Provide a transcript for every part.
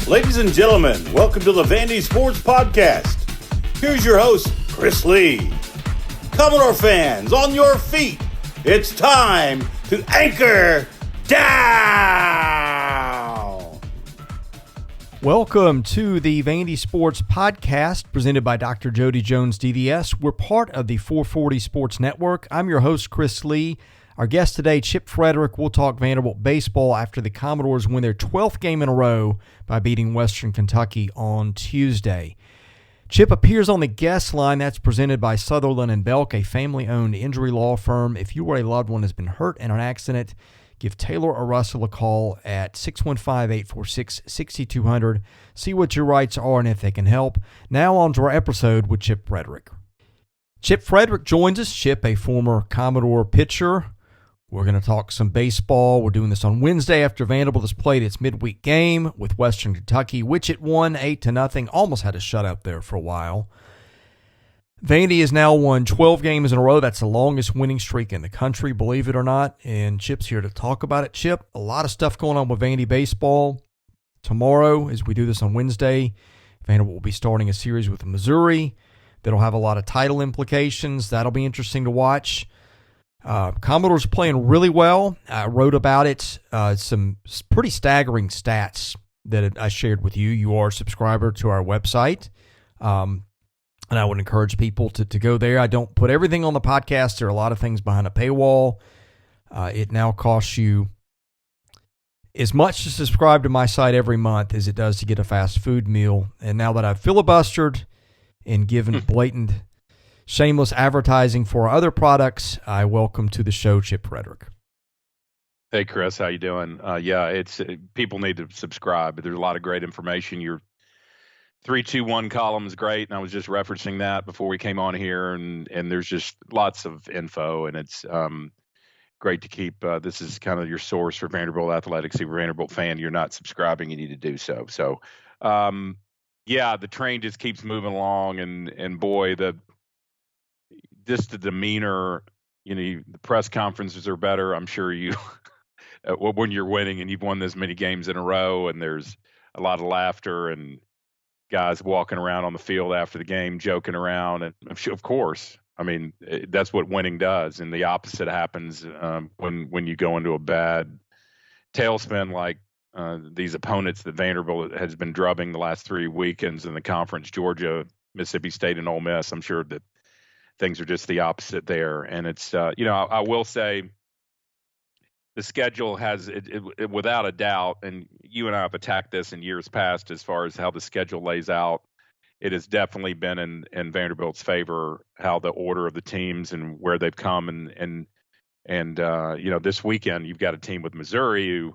Ladies and gentlemen, welcome to the Vandy Sports Podcast. Here's your host, Chris Lee. Commodore fans, on your feet. It's time to anchor down. Welcome to the Vandy Sports Podcast presented by Dr. Jody Jones DDS. We're part of the 440 Sports Network. I'm your host, Chris Lee. Our guest today, Chip Fridrich. We'll talk Vanderbilt baseball after the Commodores win their 12th game in a row by beating Western Kentucky on Tuesday. Chip appears on the guest line that's presented by Sutherland and Belk, a family-owned injury law firm. If you or a loved one has been hurt in an accident, give Taylor or Russell a call at 615-846-6200. See what your rights are and if they can help. Now on to our episode with Chip Fridrich. Chip Fridrich joins us. Chip, a former Commodore pitcher. We're going to talk some baseball. We're doing this on Wednesday after Vanderbilt has played its midweek game with Western Kentucky, which it won 8-0. Almost had a shutout there for a while. Vandy has now won 12 games in a row. That's the longest winning streak in the country, believe it or not. And Chip's here to talk about it. Chip, a lot of stuff going on with Vandy baseball. Tomorrow, as we do this on Wednesday, Vanderbilt will be starting a series with Missouri. That'll have a lot of title implications. That'll be interesting to watch. Commodores playing really well. I wrote about it. Some pretty staggering stats that I shared with you. You are a subscriber to our website. And I would encourage people to go there. I don't put everything on the podcast. There are a lot of things behind a paywall. It now costs you as much to subscribe to my site every month as it does to get a fast food meal. And now that I've filibustered and given blatant, shameless advertising for other products, I welcome to the show Chip Fridrich. Hey, Chris, how you doing? It's people need to subscribe. There's a lot of great information. Your 3-2-1 column is great, and I was just referencing that before we came on here, and there's just lots of info, and it's great to keep. This is kind of your source for Vanderbilt athletics. If you're a Vanderbilt fan, you're not subscribing, you need to do so. So, the train just keeps moving along, and boy, the demeanor, the press conferences are better. I'm sure you, when you're winning and you've won this many games in a row, and there's a lot of laughter and guys walking around on the field after the game, joking around. And I'm sure, of course, that's what winning does. And the opposite happens when you go into a bad tailspin like these opponents that Vanderbilt has been drubbing the last 3 weekends in the conference, Georgia, Mississippi State, and Ole Miss. I'm sure that things are just the opposite there. And it's, I will say the schedule has, it without a doubt, and you and I have attacked this in years past as far as how the schedule lays out. It has definitely been in Vanderbilt's favor, how the order of the teams and where they've come. And this weekend you've got a team with Missouri who,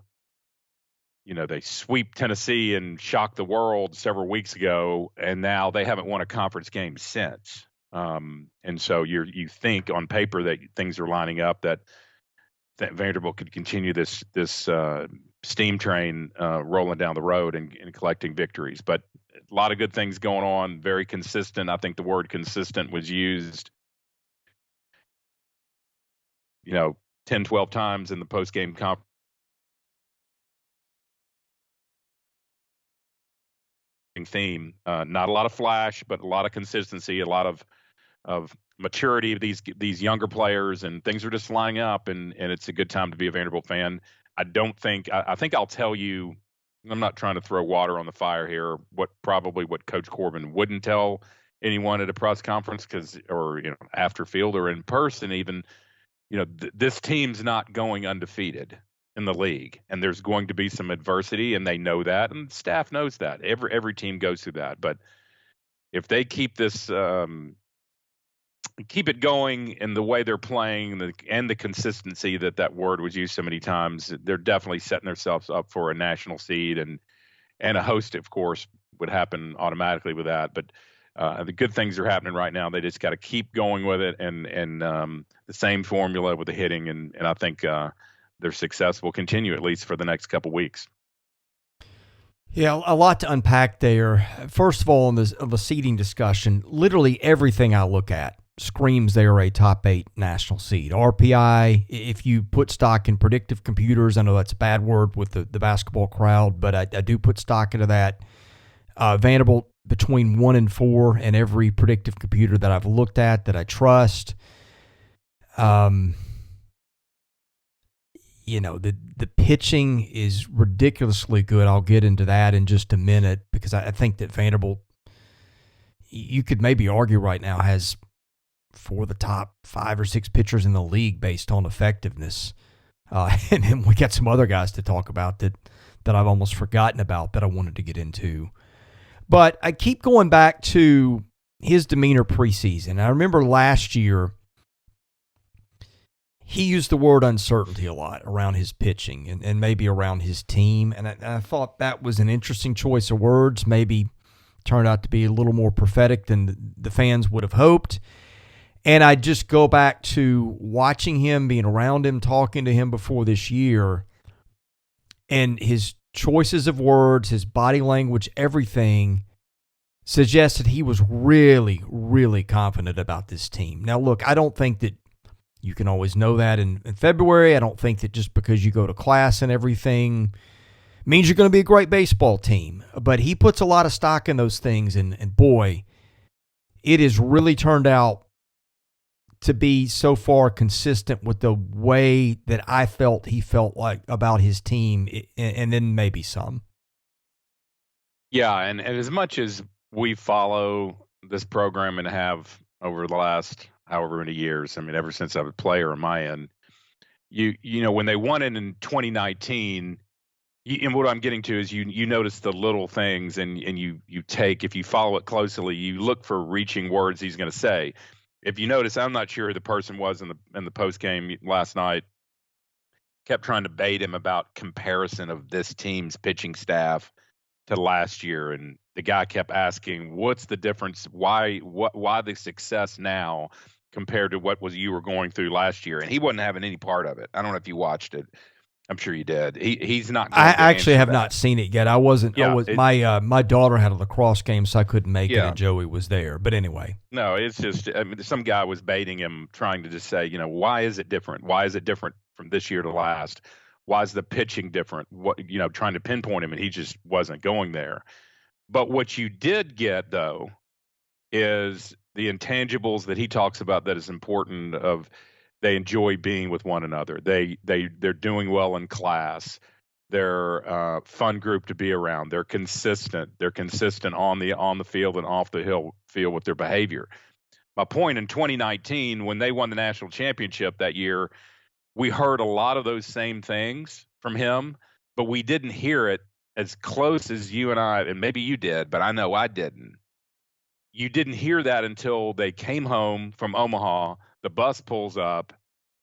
they sweep Tennessee and shocked the world several weeks ago, and now they haven't won a conference game since. And so you think on paper that things are lining up that Vanderbilt could continue this steam train rolling down the road and collecting victories. But a lot of good things going on, very consistent. I think the word consistent was used 10, 12 times in the post-game conference. Theme, not a lot of flash, but a lot of consistency, a lot of maturity of these younger players, and things are just lining up, and it's a good time to be a Vanderbilt fan. I think I'll tell you, I'm not trying to throw water on the fire here, what Coach Corbin wouldn't tell anyone at a press conference, or after field or in person even, this team's not going undefeated in the league, and there's going to be some adversity, and they know that, and the staff knows that. Every team goes through that, but if they keep this, keep it going in the way they're playing, and the consistency that word was used so many times, they're definitely setting themselves up for a national seed, and a host, of course, would happen automatically with that. But the good things are happening right now. They just got to keep going with it, and the same formula with the hitting, and I think their success will continue at least for the next couple weeks. Yeah, a lot to unpack there. First of all, on the seeding discussion, literally everything I look at screams they are a top 8 national seed. RPI, if you put stock in predictive computers, I know that's a bad word with the basketball crowd, but I do put stock into that. Vanderbilt between 1 and 4 in every predictive computer that I've looked at that I trust. The pitching is ridiculously good. I'll get into that in just a minute because I think that Vanderbilt, you could maybe argue right now, has 4 of the top 5 or 6 pitchers in the league based on effectiveness. And then we got some other guys to talk about that I've almost forgotten about that I wanted to get into. But I keep going back to his demeanor preseason. I remember last year, he used the word uncertainty a lot around his pitching and maybe around his team. And I thought that was an interesting choice of words, maybe turned out to be a little more prophetic than the fans would have hoped. And I just go back to watching him, being around him, talking to him before this year, and his choices of words, his body language, everything suggested he was really, really confident about this team. Now, look, I don't think that you can always know that in February. I don't think that just because you go to class and everything means you're going to be a great baseball team. But he puts a lot of stock in those things, and boy, it has really turned out to be so far consistent with the way that I felt he felt like about his team, and then maybe some. Yeah, and as much as we follow this program and have over the last however many years, I mean, ever since I was a player on my end, you know, when they won it in 2019, and what I'm getting to is you notice the little things, and you take, if you follow it closely, you look for reaching words he's going to say. If you notice, I'm not sure who the person was in the post game last night. Kept trying to bait him about comparison of this team's pitching staff to last year, and the guy kept asking, "What's the difference? Why the success now compared to what was you were going through last year?" And he wasn't having any part of it. I don't know if you watched it. I'm sure you did. He's not going I to actually have that. not seen it yet. My daughter had a lacrosse game, so I couldn't make it, and Joey was there. But anyway. No, it's just, I mean, some guy was baiting him, trying to just say, you know, why is it different? Why is it different from this year to last? Why is the pitching different? Trying to pinpoint him, and he just wasn't going there. But what you did get, though, is the intangibles that he talks about that is important of they enjoy being with one another. They're doing well in class. They're a fun group to be around. They're consistent. They're consistent on the field and off the field with their behavior. My point, in 2019, when they won the national championship that year, we heard a lot of those same things from him, but we didn't hear it as close as you and I, and maybe you did, but I know I didn't. You didn't hear that until they came home from Omaha. The bus pulls up.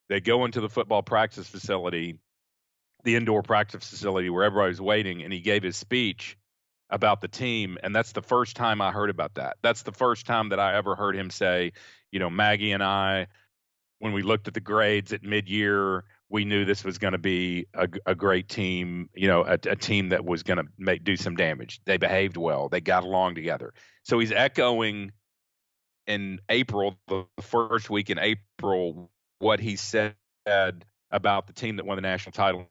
They go into the football practice facility, the indoor practice facility where everybody's waiting, and he gave his speech about the team. And that's the first time I heard about that. That's the first time that I ever heard him say, you know, Maggie and I, when we looked at the grades at mid-year, we knew this was going to be a great team, you know, a team that was going to do some damage. They behaved well. They got along together. So he's echoing in April, the first week in April, what he said about the team that won the national title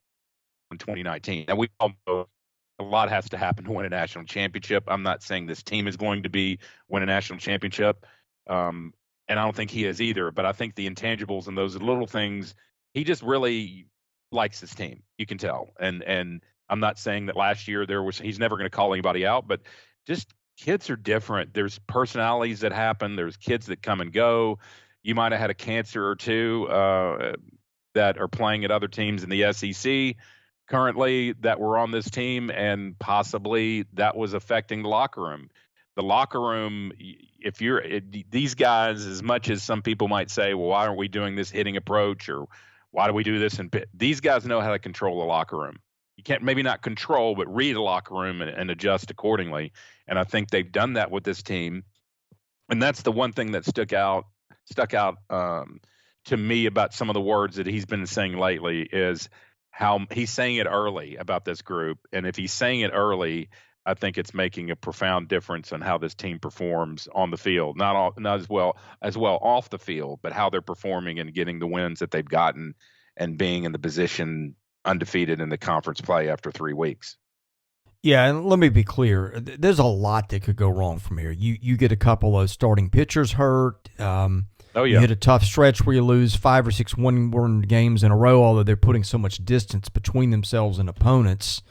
in 2019. And we all know a lot has to happen to win a national championship. I'm not saying this team is going to win a national championship. And I don't think he is either, but I think the intangibles and those little things, he just really likes his team. You can tell. And I'm not saying that last year he's never going to call anybody out, but just kids are different. There's personalities that happen. There's kids that come and go. You might have had a cancer or two that are playing at other teams in the SEC currently that were on this team, and possibly that was affecting the locker room. The locker room, these guys, as much as some people might say, well, why aren't we doing this hitting approach, or why do we do this? And these guys know how to control the locker room. You can't, maybe not control, but read a locker room and adjust accordingly. And I think they've done that with this team. And that's the one thing that stuck out to me about some of the words that he's been saying lately, is how he's saying it early about this group. And if he's saying it early, I think it's making a profound difference on how this team performs on the field, not as well off the field, but how they're performing and getting the wins that they've gotten and being in the position undefeated in the conference play after 3 weeks. Yeah, and let me be clear. There's a lot that could go wrong from here. You get a couple of starting pitchers hurt. You hit a tough stretch where you lose 5 or 6 one-run games in a row, although they're putting so much distance between themselves and opponents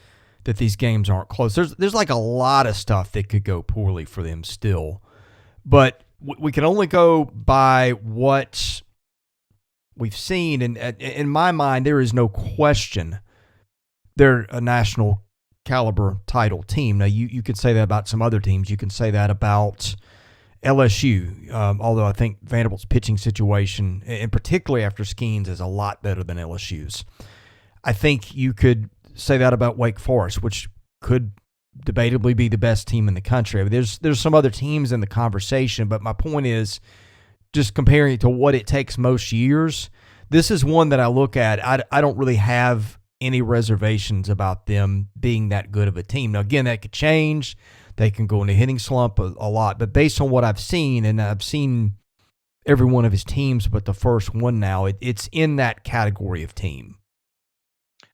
that these games aren't close. There's like a lot of stuff that could go poorly for them still. But we can only go by what we've seen. And in my mind, there is no question they're a national caliber title team. Now, you could say that about some other teams. You can say that about LSU, although I think Vanderbilt's pitching situation, and particularly after Skeens, is a lot better than LSU's. I think you could say that about Wake Forest, which could debatably be the best team in the country. I mean, there's some other teams in the conversation, but my point is, just comparing it to what it takes most years, this is one that I look at. I don't really have any reservations about them being that good of a team. Now, again, that could change. They can go into hitting slump a lot, but based on what I've seen, and I've seen every one of his teams but the first one now, it's in that category of team.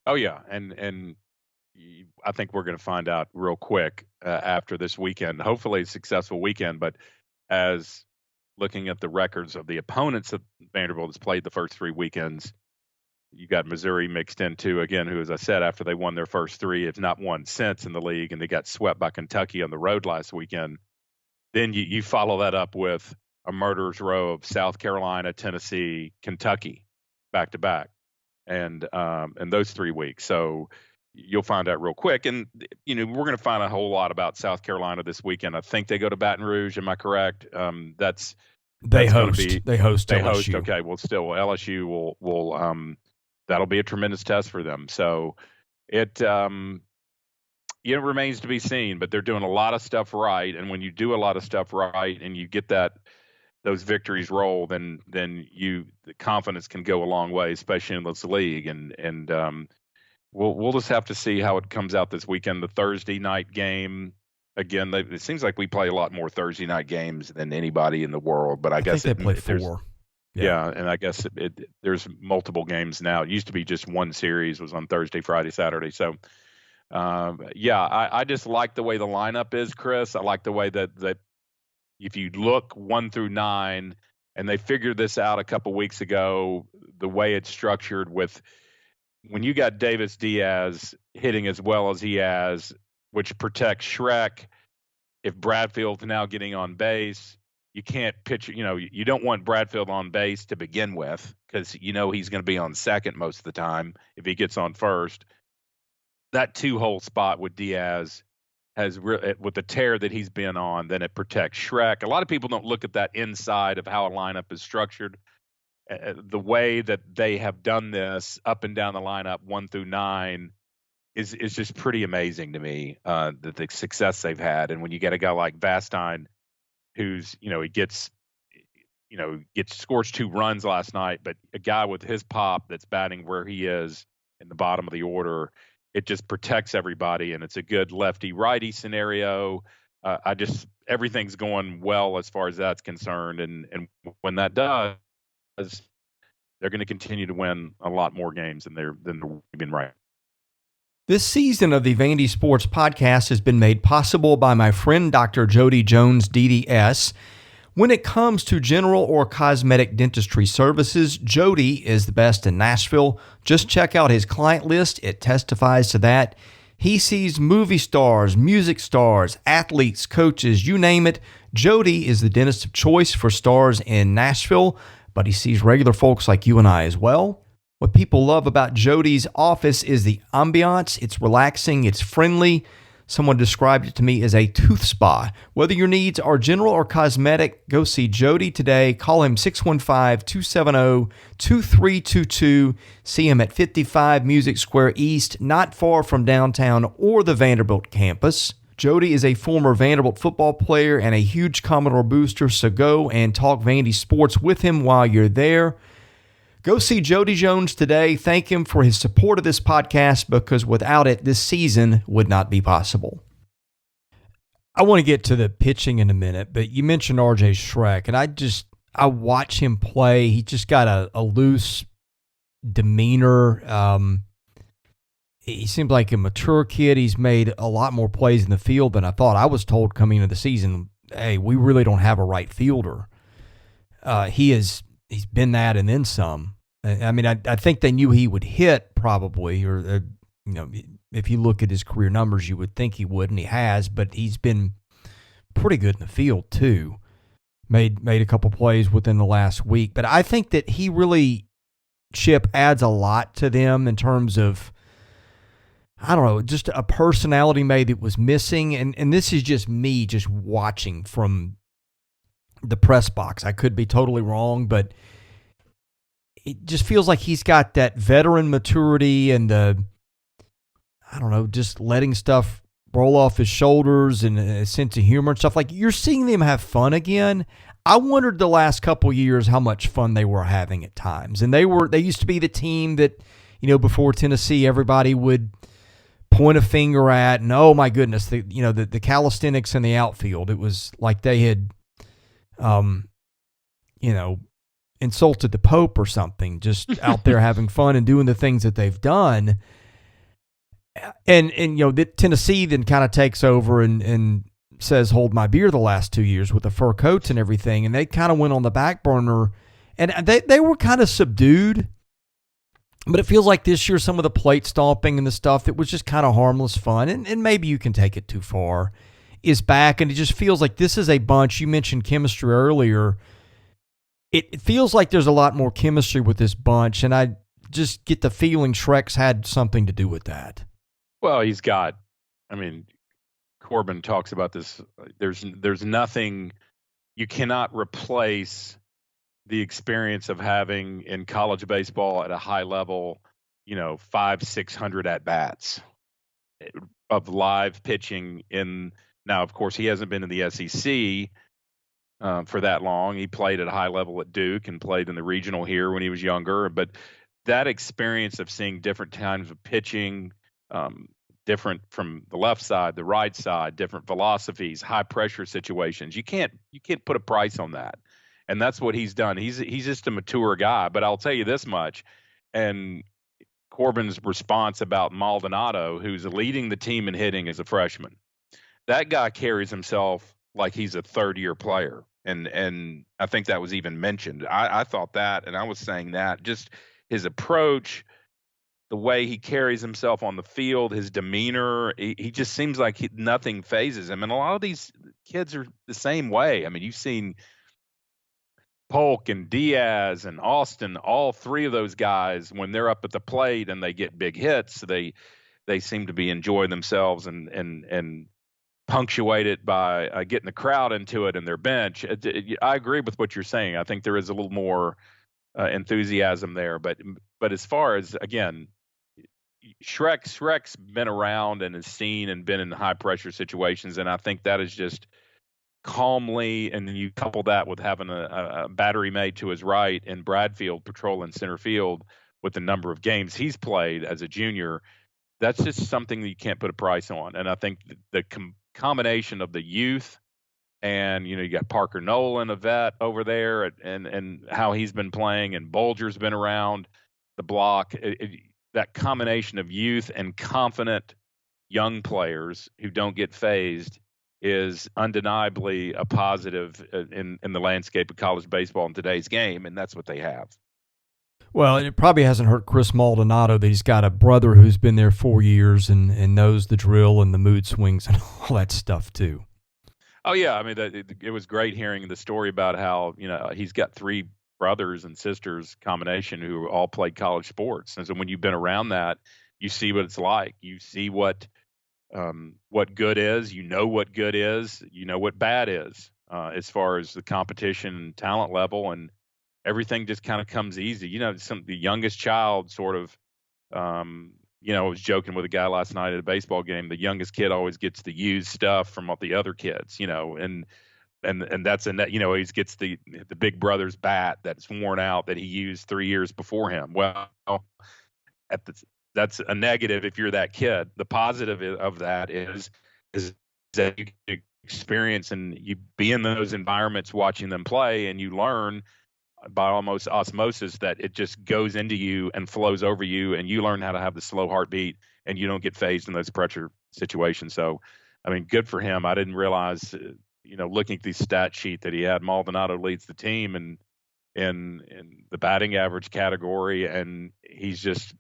Oh, yeah, and I think we're going to find out real quick after this weekend. Hopefully a successful weekend, but as looking at the records of the opponents that Vanderbilt has played the first 3 weekends, you got Missouri mixed into, again, who, as I said, after they won their first 3, if not won since in the league, and they got swept by Kentucky on the road last weekend. Then you follow that up with a murderer's row of South Carolina, Tennessee, Kentucky, back to back, and those 3 weeks. So you'll find out real quick. And, we're going to find a whole lot about South Carolina this weekend. I think they go to Baton Rouge. Am I correct? They host LSU. Okay. Well, still LSU will that'll be a tremendous test for them. So it remains to be seen, but they're doing a lot of stuff right. And when you do a lot of stuff right and you get those victories roll, then the confidence can go a long way, especially in this league. And we'll just have to see how it comes out this weekend. The Thursday night game, again, it seems like we play a lot more Thursday night games than anybody in the world, but I guess think they play 4. Yeah, and I guess there's multiple games now. It used to be just one series was on Thursday, Friday, Saturday. So, I just like the way the lineup is, Chris. I like the way that if you look 1 through 9, and they figured this out a couple weeks ago, the way it's structured with when you got Davis Diaz hitting as well as he has, which protects Shrek. If Bradfield's now getting on base, you can't pitch, you don't want Bradfield on base to begin with because he's going to be on second most of the time if he gets on first. That 2-hole spot with Diaz with the tear that he's been on, then it protects Shrek. A lot of people don't look at that inside of how a lineup is structured. The way that they have done this up and down the lineup 1 through 9 is just pretty amazing to me, the success they've had. And when you get a guy like Vastine, who's, scores 2 runs last night, but a guy with his pop that's batting where he is in the bottom of the order, it just protects everybody, and it's a good lefty-righty scenario. Everything's going well as far as that's concerned, and when that does, they're going to continue to win a lot more games than they've been right. This season of the Vandy Sports Podcast has been made possible by my friend Dr. Jody Jones, DDS. When it comes to general or cosmetic dentistry services, Jody is the best in Nashville. Just check out his client list. It testifies to that. He sees movie stars, music stars, athletes, coaches, you name it. Jody is the dentist of choice for stars in Nashville, but he sees regular folks like you and I as well. What people love about Jody's office is the ambiance. It's relaxing. It's friendly. Someone described it to me as a tooth spa. Whether your needs are general or cosmetic, go see Jody today. Call him 615-270-2322. See him at 55 Music Square East, not far from downtown or the Vanderbilt campus. Jody is a former Vanderbilt football player and a huge Commodore booster, so go and talk Vandy sports with him while you're there. Go see Jody Jones today. Thank him for his support of this podcast because without it, this season would not be possible. I want to get to the pitching in a minute, but you mentioned R.J. Schreck, and I watch him play. He just got a loose demeanor. He seems like a mature kid. He's made a lot more plays in the field than I thought. I was told coming into the season, hey, we really don't have a right fielder. He's been that and then some. I mean, I think they knew he would hit probably, or if you look at his career numbers, you would think he would, and he has. But he's been pretty good in the field too. Made a couple plays within the last week, but I think that he really, Chip, adds a lot to them in terms of, I don't know, just a personality maybe that was missing. And this is just me just watching from the press box. I could be totally wrong, but it just feels like he's got that veteran maturity and just letting stuff roll off his shoulders and a sense of humor and stuff. Like, you're seeing them have fun again. I wondered the last couple years how much fun they were having at times. And they used to be the team that, before Tennessee, everybody would point a finger at, and oh my goodness, the calisthenics in the outfield. It was like they had, insulted the Pope or something, just out there having fun and doing the things that they've done. And Tennessee then kind of takes over and says, hold my beer the last 2 years with the fur coats and everything. And they kind of went on the back burner, and they were kind of subdued. But it feels like this year some of the plate stomping and the stuff that was just kind of harmless fun, and maybe you can take it too far, is back. And it just feels like this is a bunch. You mentioned chemistry earlier. It feels like there's a lot more chemistry with this bunch, and I just get the feeling Schreck's had something to do with that. Well, Corbin talks about this. There's nothing, you cannot replace the experience of having in college baseball at a high level, 500-600 at bats of live pitching now, of course, he hasn't been in the SEC for that long. He played at a high level at Duke and played in the regional here when he was younger. But that experience of seeing different times of pitching, different from the left side, the right side, different philosophies, high pressure situations, you can't put a price on that. And that's what he's done. He's just a mature guy. But I'll tell you this much, and Corbin's response about Maldonado, who's leading the team in hitting as a freshman, that guy carries himself like he's a third-year player. And I think that was even mentioned. I thought that, and I was saying that, just his approach, the way he carries himself on the field, his demeanor, he just seems like nothing phases him. And a lot of these kids are the same way. I mean, you've seen Polk and Diaz and Austin, all three of those guys, when they're up at the plate and they get big hits, they seem to be enjoying themselves and punctuate it by getting the crowd into it and their bench. I agree with what you're saying. I think there is a little more enthusiasm there. But as far as, again, Schreck's been around and has seen and been in high pressure situations, and I think that is just calmly, and then you couple that with having a battery mate to his right and Bradfield patrolling center field with the number of games he's played as a junior, that's just something that you can't put a price on. And I think the combination of the youth and, you got Parker Nolan, a vet over there, and how he's been playing, and Bolger's been around the block, that combination of youth and confident young players who don't get phased is undeniably a positive in the landscape of college baseball in today's game, and that's what they have. Well, it probably hasn't hurt Chris Maldonado that he's got a brother who's been there 4 years and knows the drill and the mood swings and all that stuff too. Oh, yeah. I mean, it was great hearing the story about how, he's got three brothers and sisters combination who all played college sports. And so when you've been around that, you see what it's like. You see what good is, what good is, what bad is, as far as the competition and talent level, and everything just kind of comes easy. The youngest child sort of, I was joking with a guy last night at a baseball game. The youngest kid always gets the used stuff from all the other kids, and that's he gets the big brother's bat that's worn out that he used 3 years before him. Well, that's a negative if you're that kid. The positive of that is that you can experience, and you be in those environments watching them play, and you learn by almost osmosis that it just goes into you and flows over you, and you learn how to have the slow heartbeat, and you don't get phased in those pressure situations. So, I mean, good for him. I didn't realize, looking at the stat sheet, that he had Maldonado leads the team and in the batting average category, and he's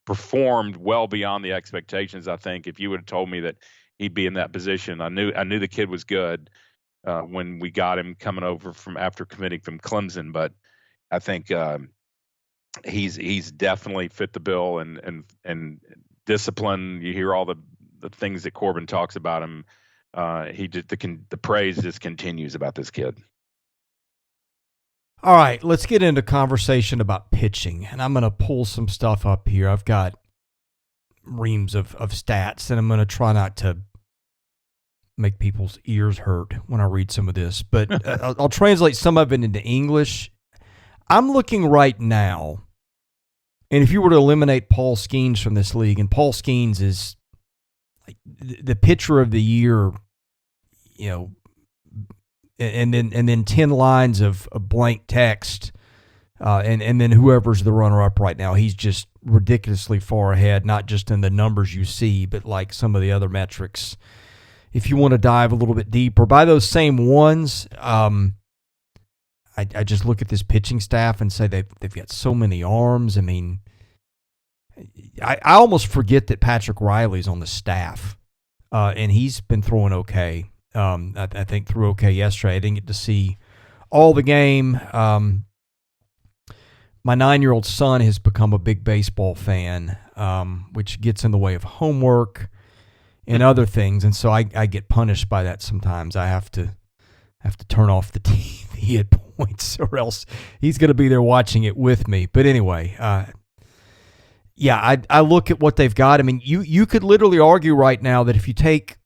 performed well beyond the expectations. I think if you would have told me that he'd be in that position, I knew the kid was good when we got him coming over from after committing from Clemson. But I think he's definitely fit the bill and discipline. You hear all the things that Corbin talks about him. The praise just continues about this kid. All right, let's get into conversation about pitching, and I'm going to pull some stuff up here. I've got reams of stats, and I'm going to try not to make people's ears hurt when I read some of this, but I'll translate some of it into English. I'm looking right now, and if you were to eliminate Paul Skeens from this league, and Paul Skeens is like the pitcher of the year, and then 10 lines of blank text, and then whoever's the runner-up right now, he's just ridiculously far ahead, not just in the numbers you see, but like some of the other metrics. If you want to dive a little bit deeper, by those same ones, I just look at this pitching staff and say they've got so many arms. I mean, I almost forget that Patrick Riley's on the staff, and he's been throwing okay. I think threw okay yesterday. I didn't get to see all the game. My 9-year-old son has become a big baseball fan, which gets in the way of homework and other things, and so I get punished by that sometimes. I have to turn off the TV at points, or else he's going to be there watching it with me. But anyway, I look at what they've got. I mean, you could literally argue right now that if you take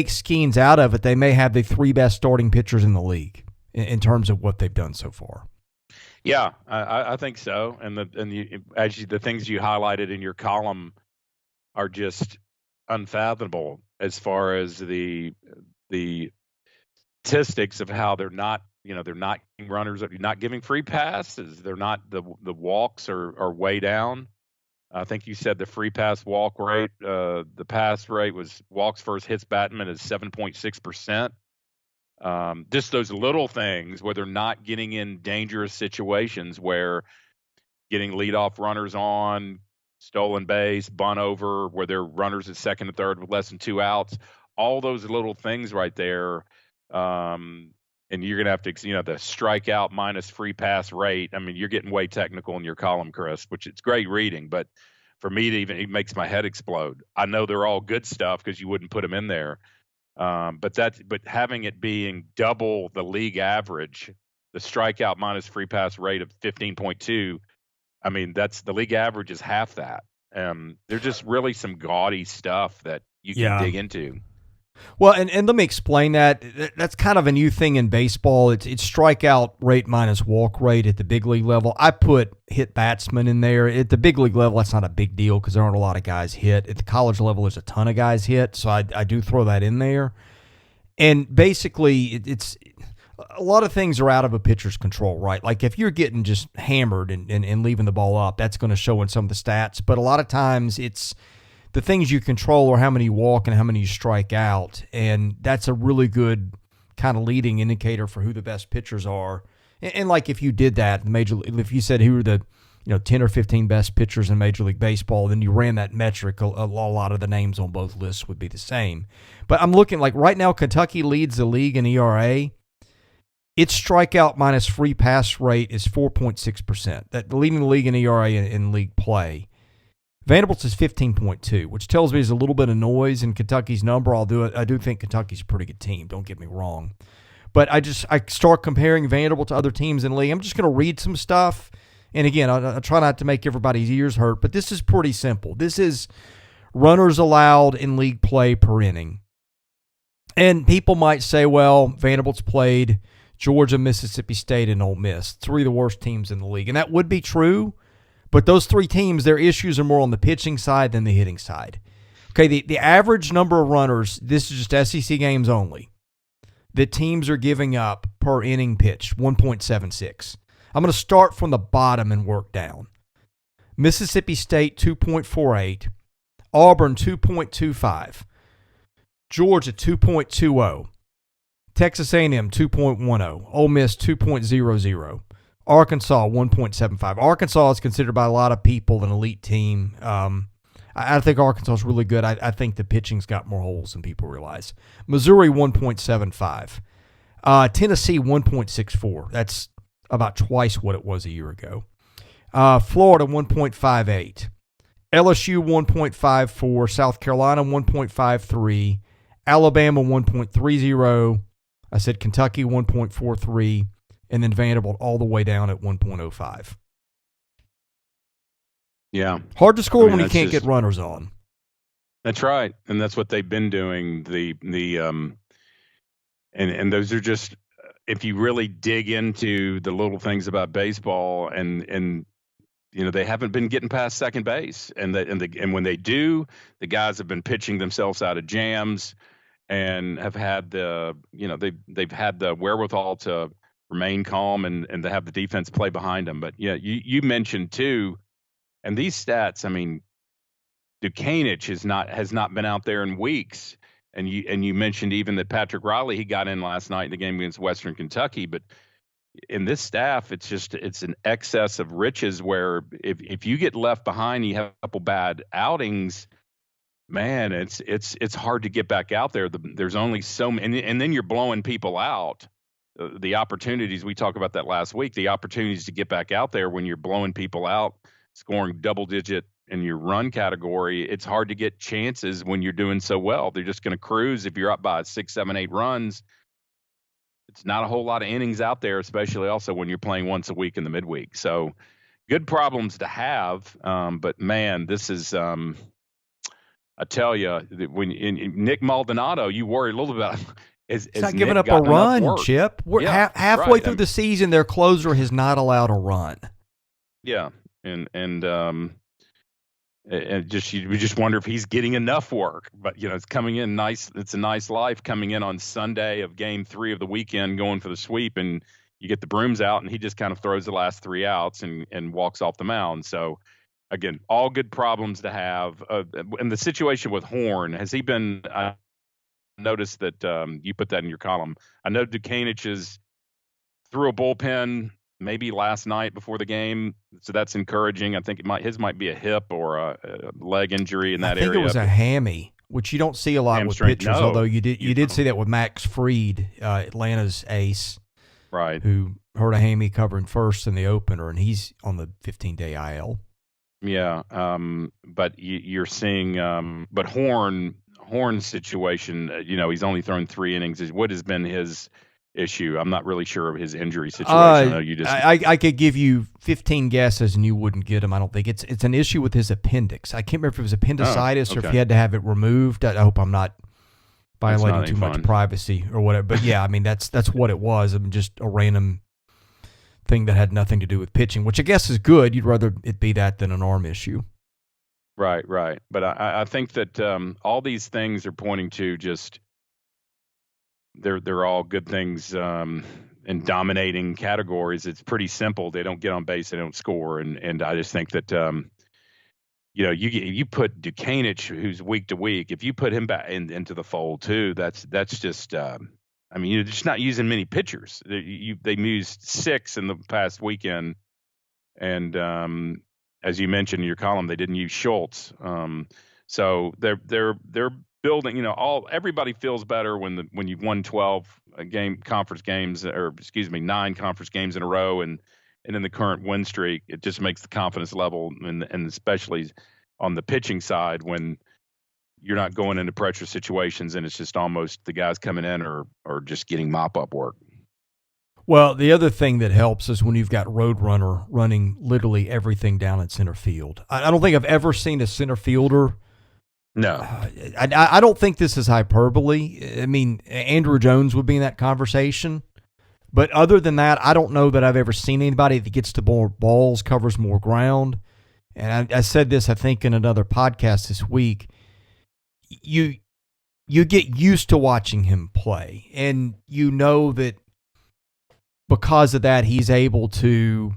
Skeens out of it, they may have the 3 best starting pitchers in the league in terms of what they've done so far. Yeah, I think so. And the things you highlighted in your column are just unfathomable as far as the statistics of how they're not getting runners, they're not giving free passes, they're not the walks are way down. I think you said the free pass walk rate, the pass rate was walks versus hits Batman is 7.6%. Just those little things where they're not getting in dangerous situations where getting leadoff runners on, stolen base, bunt over, where they're runners at second and third with less than 2 outs, all those little things right there. And you're going to have to, the strikeout minus free pass rate. I mean, you're getting way technical in your column, Chris, which it's great reading, but for me it makes my head explode. I know they're all good stuff because you wouldn't put them in there. But having it being double the league average, the strikeout minus free pass rate of 15.2, I mean, that's the league average is half that. There's just really some gaudy stuff that you can dig into. Well, and let me explain that. That's kind of a new thing in baseball. It's strikeout rate minus walk rate at the big league level. I put hit batsman in there. At the big league level, that's not a big deal because there aren't a lot of guys hit. At the college level, there's a ton of guys hit, so I do throw that in there. And basically, it's a lot of things are out of a pitcher's control, right? Like if you're getting just hammered and leaving the ball up, that's going to show in some of the stats. But a lot of times it's the things you control are how many you walk and how many you strike out, and that's a really good kind of leading indicator for who the best pitchers are. And like if you did that, if you said who are the 10 or 15 best pitchers in Major League Baseball, then you ran that metric, a lot of the names on both lists would be the same. But I'm looking like right now, Kentucky leads the league in ERA. Its strikeout minus free pass rate is 4.6%. That leading the league in ERA in league play. Vanderbilt's is 15.2, which tells me there's a little bit of noise in Kentucky's number. I do think Kentucky's a pretty good team. Don't get me wrong. But I start comparing Vanderbilt to other teams in the league. I'm just going to read some stuff. And again, I try not to make everybody's ears hurt, but this is pretty simple. This is runners allowed in league play per inning. And people might say, well, Vanderbilt's played Georgia, Mississippi State, and Ole Miss. 3 of the worst teams in the league. And that would be true. But those three teams, their issues are more on the pitching side than the hitting side. Okay, the average number of runners, this is just SEC games only, that teams are giving up per inning pitched, 1.76. I'm going to start from the bottom and work down. Mississippi State, 2.48. Auburn, 2.25. Georgia, 2.20. Texas A&M, 2.10. Ole Miss, 2.00. Arkansas, 1.75. Arkansas is considered by a lot of people an elite team. I think Arkansas is really good. I think the pitching's got more holes than people realize. Missouri, 1.75. Tennessee, 1.64. That's about twice what it was a year ago. Florida, 1.58. LSU, 1.54. South Carolina, 1.53. Alabama, 1.30. I said Kentucky, 1.43. And then Vanderbilt all the way down at 1.05. Yeah. Hard to score when you can't get runners on. That's right. And that's what they've been doing. And those are just, if you really dig into the little things about baseball and they haven't been getting past second base, and when they do, the guys have been pitching themselves out of jams and have had they've had the wherewithal to remain calm and to have the defense play behind them. But yeah, you mentioned too, and these stats, I mean, Dukanich has not been out there in weeks. And you mentioned even that Patrick Riley, he got in last night in the game against Western Kentucky, but in this staff, it's an excess of riches where if you get left behind, you have a couple bad outings, man, it's hard to get back out there. There's only so many, and then you're blowing people out. The opportunities, we talked about that last week, the opportunities to get back out there when you're blowing people out, scoring double digit in your run category, it's hard to get chances when you're doing so well. They're just going to cruise. If you're up by 6, 7, 8 runs, it's not a whole lot of innings out there, especially also when you're playing once a week in the midweek. So good problems to have. But man, this is, I tell you, when in Nick Maldonado, you worry a little bit about He's not giving up a run, Chip. We're halfway through the season, their closer has not allowed a run. Yeah, and we just wonder if he's getting enough work. But it's coming in nice. It's a nice life coming in on Sunday of Game 3 of the weekend, going for the sweep, and you get the brooms out, and he just kind of throws the last 3 outs and walks off the mound. So again, all good problems to have. And the situation with Horn, has he been? Noticed that you put that in your column. I know Dukanich is threw a bullpen maybe last night before the game, so that's encouraging. I think his might be a hip or a leg injury in that area. I think it was a hammy, which you don't see a lot Hamstring. with pitchers. No. Although you did see that with Max Fried, Atlanta's ace, right? Who hurt a hammy covering first in the opener, and he's on the 15-day IL. Yeah, but you're seeing, but Horn's situation, he's only thrown 3 innings. What has been his issue? I'm not really sure of his injury situation. I know you just. I could give you 15 guesses and you wouldn't get him. I don't think it's an issue with his appendix. I can't remember if it was appendicitis or if he had to have it removed. I hope I'm not violating too much privacy or whatever. But yeah, I mean that's what it was. I mean, just a random thing that had nothing to do with pitching, which I guess is good. You'd rather it be that than an arm issue. Right. But I think that all these things are pointing to just they're all good things in dominating categories. It's pretty simple. They don't get on base, they don't score, and I just think that you put Dukanich, who's week to week, if you put him back into the fold too, that's just you're just not using many pitchers. They used 6 in the past weekend, and as you mentioned in your column, they didn't use Schultz. So they're building. Everybody feels better when you've won 12 conference games, or 9 conference games in a row, and in the current win streak, it just makes the confidence level, and especially on the pitching side when you're not going into pressure situations, and it's just almost the guys coming in or just getting mop-up work. Well, the other thing that helps is when you've got Roadrunner running literally everything down at center field. I don't think I've ever seen a center fielder. No. I don't think this is hyperbole. I mean, Andrew Jones would be in that conversation. But other than that, I don't know that I've ever seen anybody that gets to more balls, covers more ground. and I said this, I think, in another podcast this week, you get used to watching him play, and you know that because of that, he's able to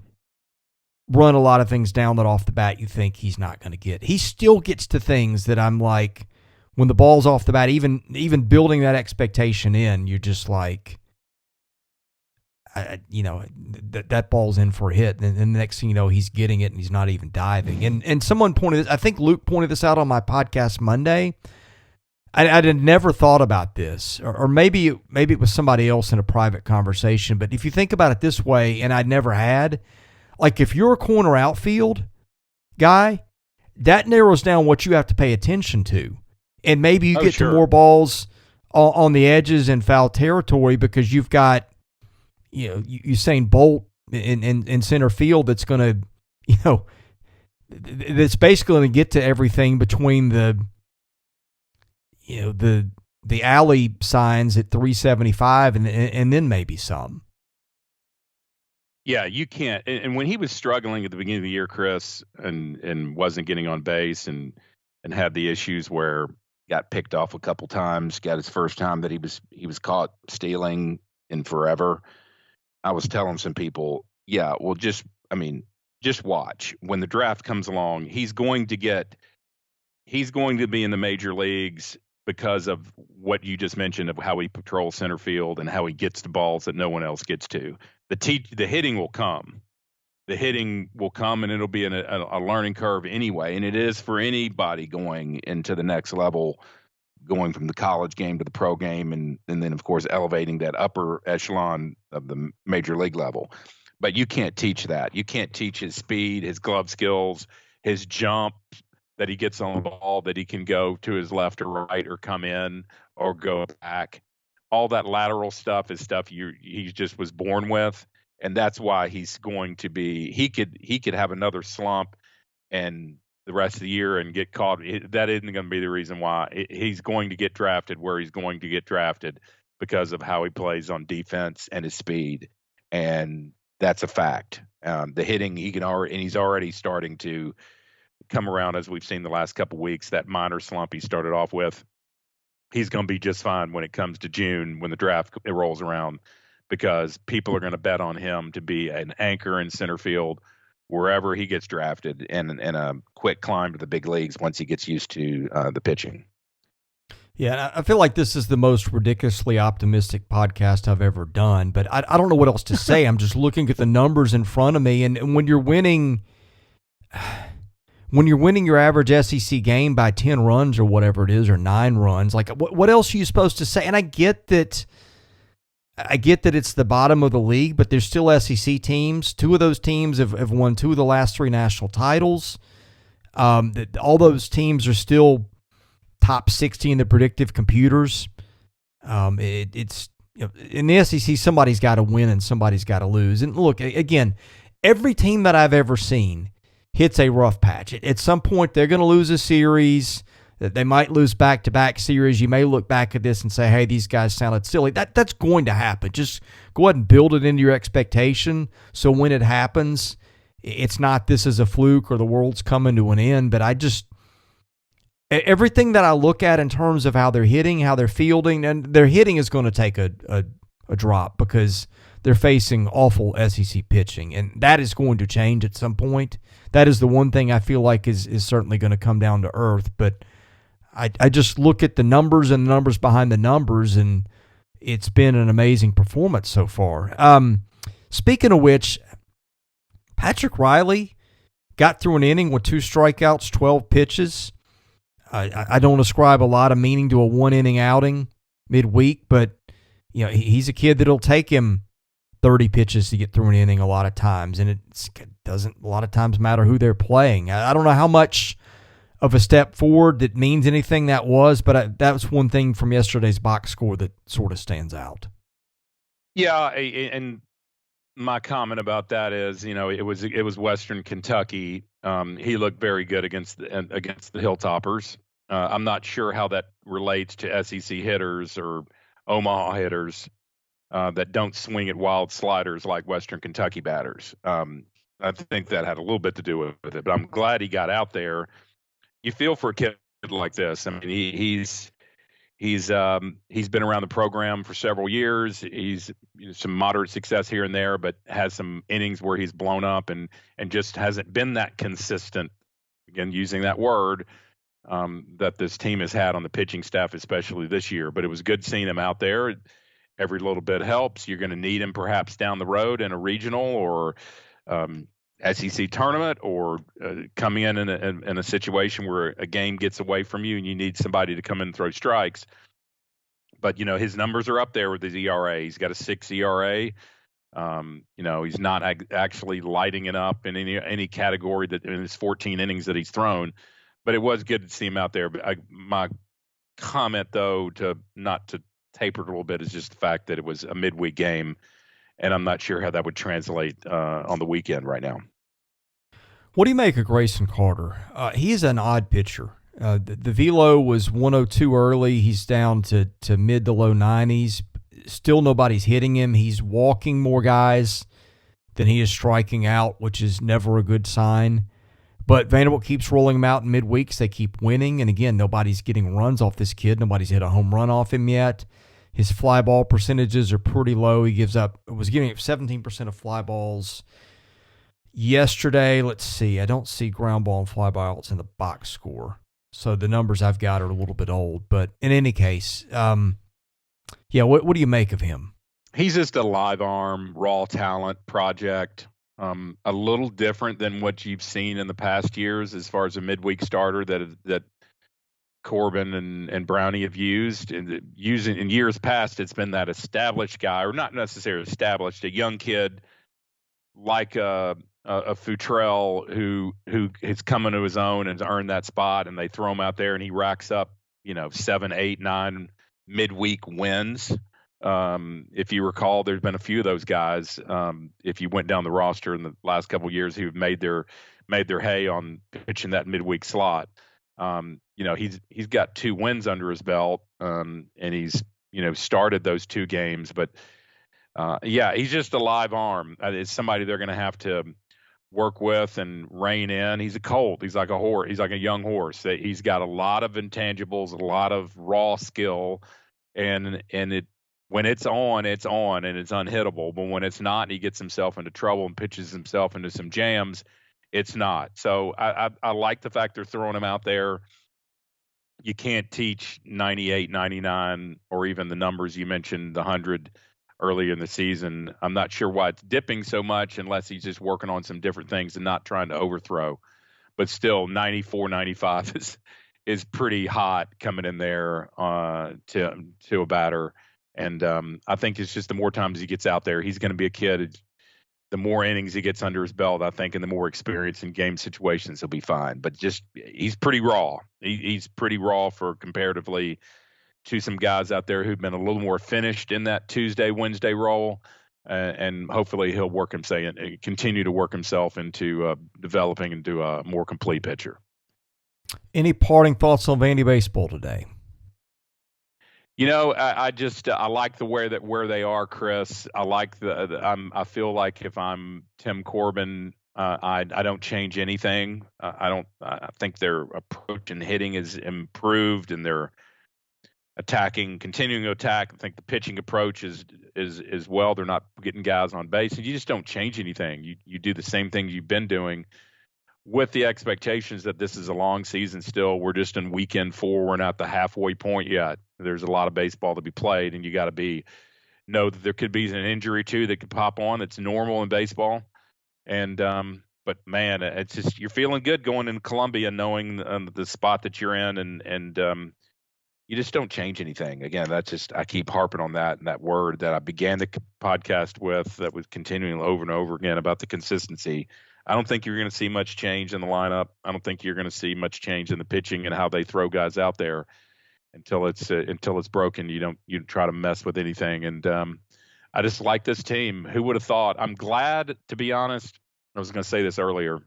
run a lot of things down that off the bat you think he's not going to get. He still gets to things that I'm like, when the ball's off the bat, even building that expectation in, you're just like, that ball's in for a hit, and the next thing you know, he's getting it, and he's not even diving. And someone pointed this, I think Luke pointed this out on my podcast Monday. I had never thought about this, or maybe it was somebody else in a private conversation. But if you think about it this way, and I never had, like if you're a corner outfield guy, that narrows down what you have to pay attention to, and maybe you get to more balls on the edges and foul territory because you've got, Usain Bolt in center field that's going to, that's basically going to get to everything between the alley signs at 375 and then maybe some. Yeah, you can't. And when he was struggling at the beginning of the year, Chris, and wasn't getting on base and had the issues where got picked off a couple times, got his first time that he was caught stealing in forever. I was telling some people, yeah, well, just watch. When the draft comes along, he's going to be in the major leagues because of what you just mentioned of how he patrols center field and how he gets to balls that no one else gets to. The hitting will come. The hitting will come, and it'll be a learning curve anyway. And it is for anybody going into the next level, going from the college game to the pro game, and then, of course, elevating that upper echelon of the major league level. But you can't teach that. You can't teach his speed, his glove skills, his jump that he gets on the ball, that he can go to his left or right or come in or go back. All that lateral stuff is stuff he just was born with, and that's why he's going to be. He could have another slump and the rest of the year and get caught. That isn't going to be the reason why. He's going to get drafted where he's going to get drafted because of how he plays on defense and his speed, and that's a fact. The hitting, he's already starting to come around, as we've seen the last couple of weeks. That minor slump he started off with, he's going to be just fine when it comes to June, when the draft rolls around, because people are going to bet on him to be an anchor in center field wherever he gets drafted, and a quick climb to the big leagues once he gets used to the pitching. Yeah, I feel like this is the most ridiculously optimistic podcast I've ever done, but I don't know what else to say. I'm just looking at the numbers in front of me, and when you're winning your average SEC game by 10 runs or whatever it is, or 9 runs, like what else are you supposed to say? And I get that it's the bottom of the league, but there's still SEC teams. 2 of those teams have won 2 of the last 3 national titles. All those teams are still top 60 in the predictive computers. It's in the SEC, somebody's got to win and somebody's got to lose. And look, again, every team that I've ever seen hits a rough patch. At some point, they're going to lose a series. They might lose back-to-back series. You may look back at this and say, hey, these guys sounded silly. That's going to happen. Just go ahead and build it into your expectation, so when it happens, it's not this is a fluke or the world's coming to an end. But everything that I look at in terms of how they're hitting, how they're fielding, and their hitting is going to take a drop because they're facing awful SEC pitching, and that is going to change at some point. That is the one thing I feel like is certainly going to come down to earth. But I just look at the numbers and the numbers behind the numbers, and it's been an amazing performance so far. Speaking of which, Patrick Riley got through an inning with 2 strikeouts, 12 pitches. I don't ascribe a lot of meaning to a 1-inning outing midweek, but he's a kid that'll take him 30 pitches to get through an inning a lot of times, and it doesn't a lot of times matter who they're playing. I don't know how much of a step forward that means anything that was, but that was one thing from yesterday's box score that sort of stands out. Yeah, and my comment about that is, it was Western Kentucky. He looked very good against the Hilltoppers. I'm not sure how that relates to SEC hitters or Omaha hitters that don't swing at wild sliders like Western Kentucky batters. I think that had a little bit to do with it. But I'm glad he got out there. You feel for a kid like this. I mean, he's been around the program for several years. He's some moderate success here and there, but has some innings where he's blown up and just hasn't been that consistent. Again, using that word that this team has had on the pitching staff, especially this year. But it was good seeing him out there. Every little bit helps. You're going to need him perhaps down the road in a regional or SEC tournament, or coming in a situation where a game gets away from you and you need somebody to come in and throw strikes. But his numbers are up there with his ERA. He's got a 6 ERA. He's not actually lighting it up in any category that in his 14 innings that he's thrown. But it was good to see him out there. But my comment, though, to taper it a little bit, is just the fact that it was a midweek game, and I'm not sure how that would translate on the weekend right now. What do you make of Grayson Carter? He is an odd pitcher. The velo was 102 early. He's down to mid to low 90s. Still nobody's hitting him. He's walking more guys than he is striking out, which is never a good sign. But Vanderbilt keeps rolling him out in midweeks. They keep winning. And again, nobody's getting runs off this kid. Nobody's hit a home run off him yet. His fly ball percentages are pretty low. He was giving up 17% of fly balls yesterday. Let's see. I don't see ground ball and fly balls in the box score. So the numbers I've got are a little bit old. But in any case, what do you make of him? He's just a live arm, raw talent project. A little different than what you've seen in the past years as far as a midweek starter that Corbin and Brownie have used. And using in years past, it's been that established guy, or not necessarily established, a young kid like a Futrell who has come into his own and earned that spot, and they throw him out there and he racks up 7, 8, 9 midweek wins. If you recall, there's been a few of those guys. If you went down the roster in the last couple of years who've made their hay on pitching that midweek slot. He's got 2 wins under his belt, and he's started those 2 games. But he's just a live arm. It's somebody they're going to have to work with and rein in. He's a colt. He's like a horse. He's like a young horse. He's got a lot of intangibles, a lot of raw skill, and it. When it's on, and it's unhittable. But when it's not, and he gets himself into trouble and pitches himself into some jams, it's not. So I like the fact they're throwing him out there. You can't teach 98, 99, or even the numbers you mentioned, the 100 early in the season. I'm not sure why it's dipping so much unless he's just working on some different things and not trying to overthrow. But still, 94, 95 is pretty hot coming in there to a batter. And I think it's just the more times he gets out there, he's going to be a kid. The more innings he gets under his belt, I think, and the more experience in game situations, he'll be fine. But he's pretty raw. He's pretty raw for comparatively to some guys out there who've been a little more finished in that Tuesday, Wednesday role. And hopefully he'll continue to work himself into developing into a more complete pitcher. Any parting thoughts on Vandy baseball today? I like where they are, Chris. I like I feel like if I'm Tim Corbin, I don't change anything. I think their approach and hitting is improved, and they're continuing to attack. I think the pitching approach is well. They're not getting guys on base, and you just don't change anything. You do the same things you've been doing, with the expectations that this is a long season still. We're just in weekend 4. We're not the halfway point yet. There's a lot of baseball to be played, and you got to know that there could be an injury too that could pop on. It's normal in baseball. And but man, it's just, you're feeling good going in Columbia, knowing the spot that you're in, and you just don't change anything. Again, I keep harping on that, and that word that I began the podcast with, that was continuing over and over again about the consistency. I don't think you're going to see much change in the lineup. I don't think you're going to see much change in the pitching and how they throw guys out there until it's broken. You try to mess with anything. And I just like this team. Who would have thought? I'm glad, to be honest. I was going to say this earlier.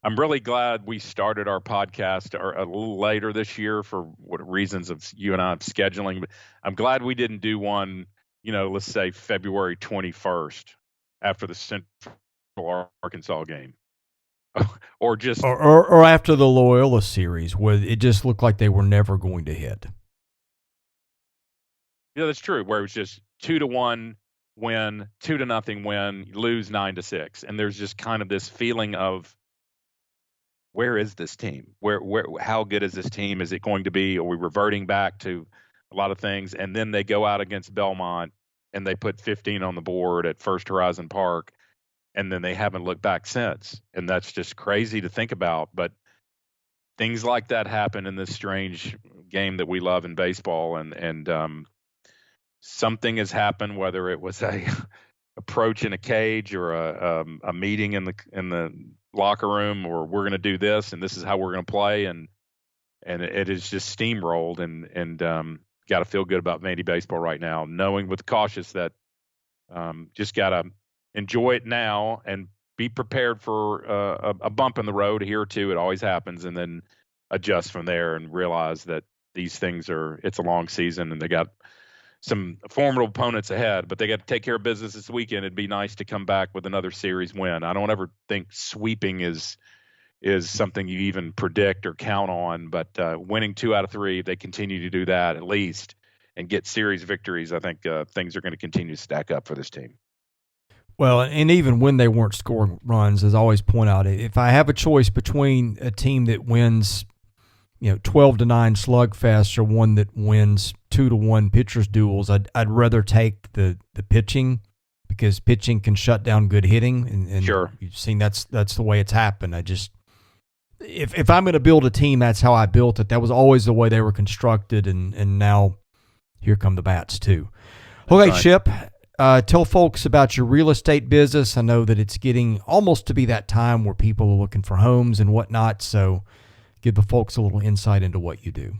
I'm really glad we started our podcast a little later this year for what reasons of you and I scheduling. But I'm glad we didn't do one, let's say February 21st after the Central Arkansas game. Or just or after the Loyola series where it just looked like they were never going to hit. Yeah, that's true. Where it was just 2-1 win, 2-0 win, lose 9-6, and there's just kind of this feeling of where is this team? Where how good is this team? Is it going to be? Are we reverting back to a lot of things? And then they go out against Belmont and they put 15 on the board at First Horizon Park, and then they haven't looked back since. And that's just crazy to think about. But things like that happen in this strange game that we love in baseball, and something has happened, whether it was a approach in a cage or a meeting in the locker room, or we're going to do this and this is how we're going to play, and it is just steamrolled, and got to feel good about Vandy baseball right now, knowing with cautious that just got to enjoy it now and be prepared for a bump in the road here or two. It always happens, and then adjust from there and realize that these things it's a long season and they got some formidable opponents ahead, but they got to take care of business this weekend. It'd be nice to come back with another series win. I don't ever think sweeping is something you even predict or count on, but winning 2 out of 3, if they continue to do that at least and get series victories, I think things are going to continue to stack up for this team. Well, and even when they weren't scoring runs, as I always point out, if I have a choice between a team that wins 12-9 slugfest or one that wins 2-1 pitchers duels, I'd rather take the pitching, because pitching can shut down good hitting, and sure, you've seen that's the way it's happened. I just if I'm going to build a team, that's how I built it. That was always the way they were constructed, and now here come the bats too. Okay, right. Chip, tell folks about your real estate business. I know that it's getting almost to be that time where people are looking for homes and whatnot, so give the folks a little insight into what you do.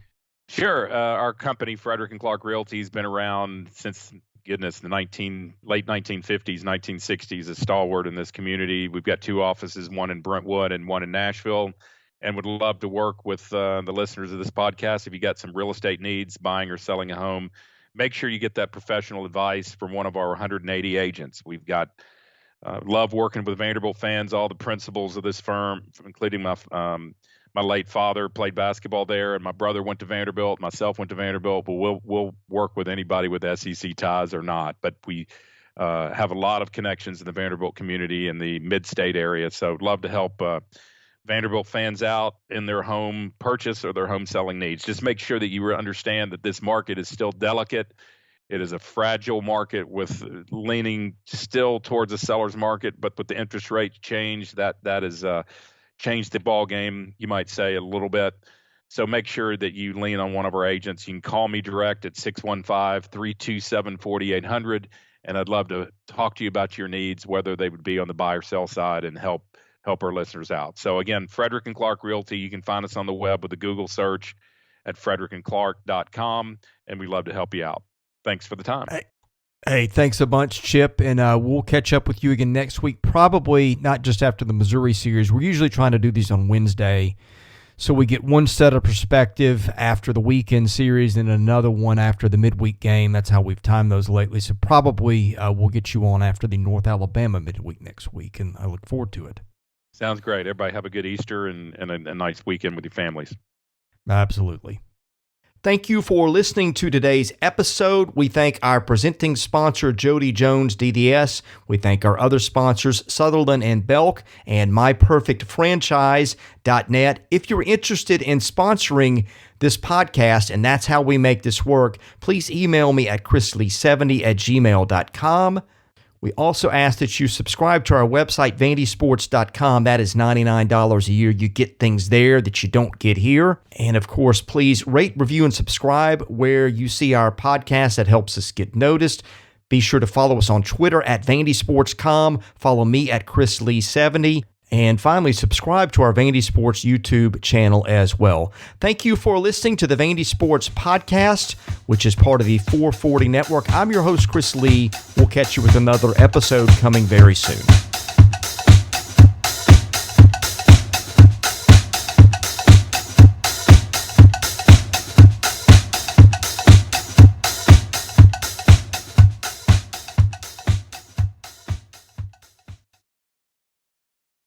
Sure. Our company, Fridrich and Clark Realty, has been around since, goodness, the late 1950s, 1960s, a stalwart in this community. We've got 2 offices, one in Brentwood and one in Nashville, and would love to work with the listeners of this podcast. If you got some real estate needs, buying or selling a home, make sure you get that professional advice from one of our 180 agents. We've got love working with Vanderbilt fans, all the principals of this firm, including my late father played basketball there, and my brother went to Vanderbilt. Myself went to Vanderbilt, but we'll work with anybody with SEC ties or not. But we have a lot of connections in the Vanderbilt community in the mid-state area, so I'd love to help Vanderbilt fans out in their home purchase or their home selling needs. Just make sure that you understand that this market is still delicate. It is a fragile market with leaning still towards a seller's market, but with the interest rate change, that is changed the ball game, you might say, a little bit. So make sure that you lean on one of our agents. You can call me direct at 615-327-4800, and I'd love to talk to you about your needs, whether they would be on the buy or sell side, and help our listeners out. So again, Fridrich and Clark Realty, you can find us on the web with a Google search at frederickandclark.com, and we'd love to help you out. Thanks for the time. Hey, thanks a bunch, Chip, and we'll catch up with you again next week, probably not just after the Missouri series. We're usually trying to do these on Wednesday, so we get one set of perspective after the weekend series and another one after the midweek game. That's how we've timed those lately, so probably we'll get you on after the North Alabama midweek next week, and I look forward to it. Sounds great. Everybody have a good Easter and a nice weekend with your families. Absolutely. Thank you for listening to today's episode. We thank our presenting sponsor, Jody Jones DDS. We thank our other sponsors, Sutherland and Belk and MyPerfectFranchise.net. If you're interested in sponsoring this podcast, and that's how we make this work, please email me at chrisley70@gmail.com. We also ask that you subscribe to our website, vandysports.com. That is $99 a year. You get things there that you don't get here. And of course, please rate, review, and subscribe where you see our podcast. That helps us get noticed. Be sure to follow us on Twitter at vandysports.com. Follow me at chrisley70. And finally, subscribe to our Vandy Sports YouTube channel as well. Thank you for listening to the Vandy Sports Podcast, which is part of the 440 Network. I'm your host, Chris Lee. We'll catch you with another episode coming very soon.